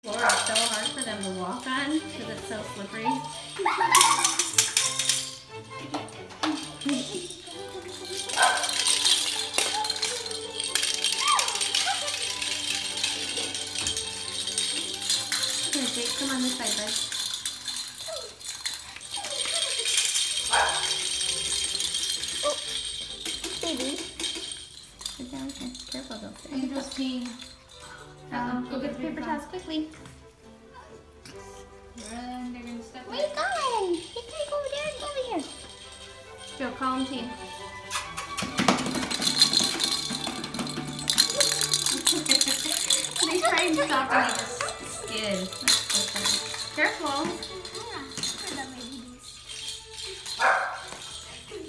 Floor is so hard for them to walk on because it's so slippery. Here, Jake, come on this side, bud. Oh, baby. Sit down here. Careful, don't sit. You just pee. Go get the paper towels quickly. Run, they're gonna step Where you going? You can't go over there and go over here. Joe, call him to you. They try and stop and they just skid. That's so funny. Careful.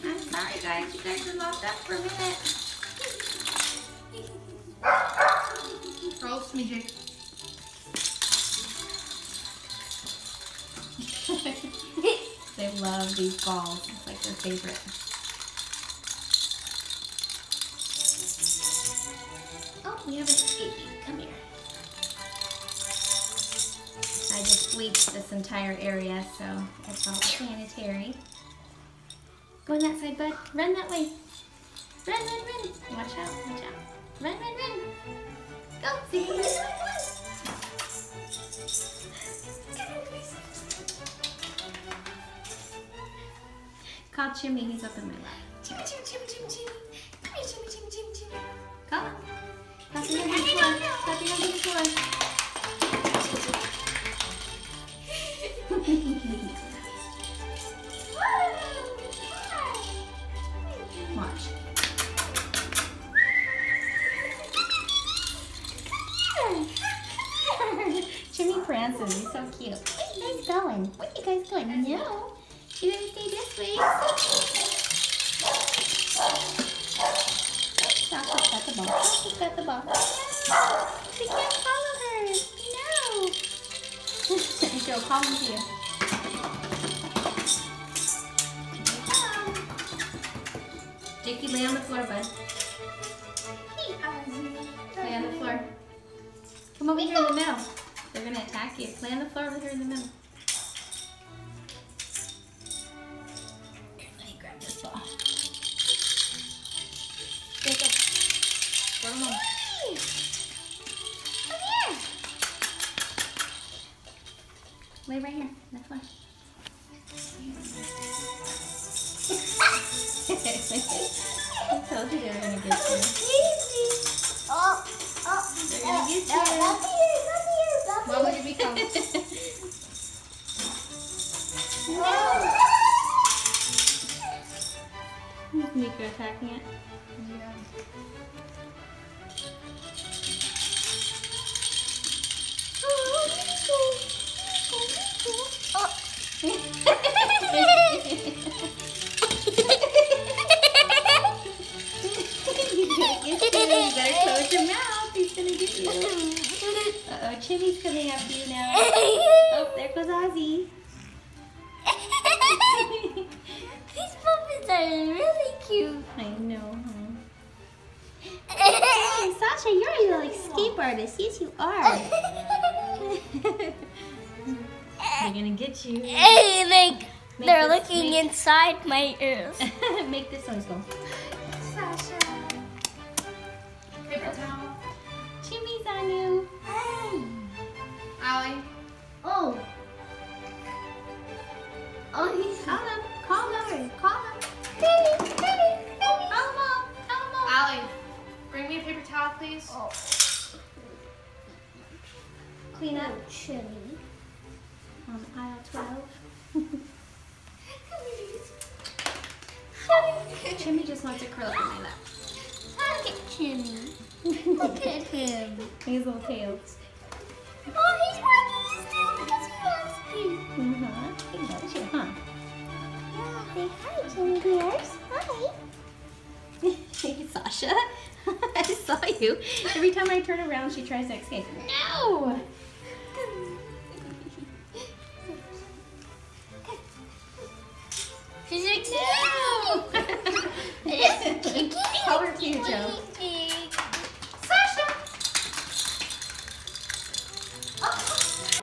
I'm sorry, guys. You guys are locked up for a minute. Roast me, Jake. They love these balls. It's like their favorite. Oh, we have an escapee. Come here. I just bleached this entire area, so it's all sanitary. Go on that side, bud. Run that way. Run, run, run. Watch out, watch out. Run, run, run. Go, see, come on. Call Chimmy, he's up in my lap. Chimmy, chimmy, chimmy, chimmy, chimmy. Come here, chimmy, chimmy, chimmy, chimmy. Call him. Stop your hand to the floor. Stop your hand to the floor. Watch. Jimmy prances. He's so cute. Where are you guys going? Where are you guys going? No. You're going to stay this way. Chocolate got the ball. Chocolate got the ball. We can't follow her. No. Joe, call him to you. Jakey, lay on the floor, bud. Lay on the floor. Come over here in the middle. They're going to attack you. Lay on the floor over here in the middle. Here, let me grab this ball. Jacob, go to mom. Come here. Lay right here on the floor. I told you they were going to get you. Oh, They're going to get you. What would you become? Is Mika attacking it? Yeah. You better close your mouth. He's going to get you. Uh-oh, Chimmy's coming after you now. Oh, there goes Ozzy. These puppets are really cute. I know, Hey, Sasha, you're a little escape artist. Yes, you are. They're going to get you. Hey, they're this- looking make- inside my ears. Make this noise go. Sasha. Paper towel. Chimmy's on you. Allie. Oh. Oh, he's Call him. Call him. Call him. Call him all. Call him all. Allie, bring me a paper towel, please. Oh. Clean up. Chimmy. On aisle 12. Chimmy just wants to curl up in my lap. Look at Chimmy. Look at him. His little tail. Oh, he's wagging his tail because he loves me. He loves you, huh? Say hi, Chimmy bears. Hi. Hey, Sasha. I saw you. Every time I turn around, she tries to escape. No!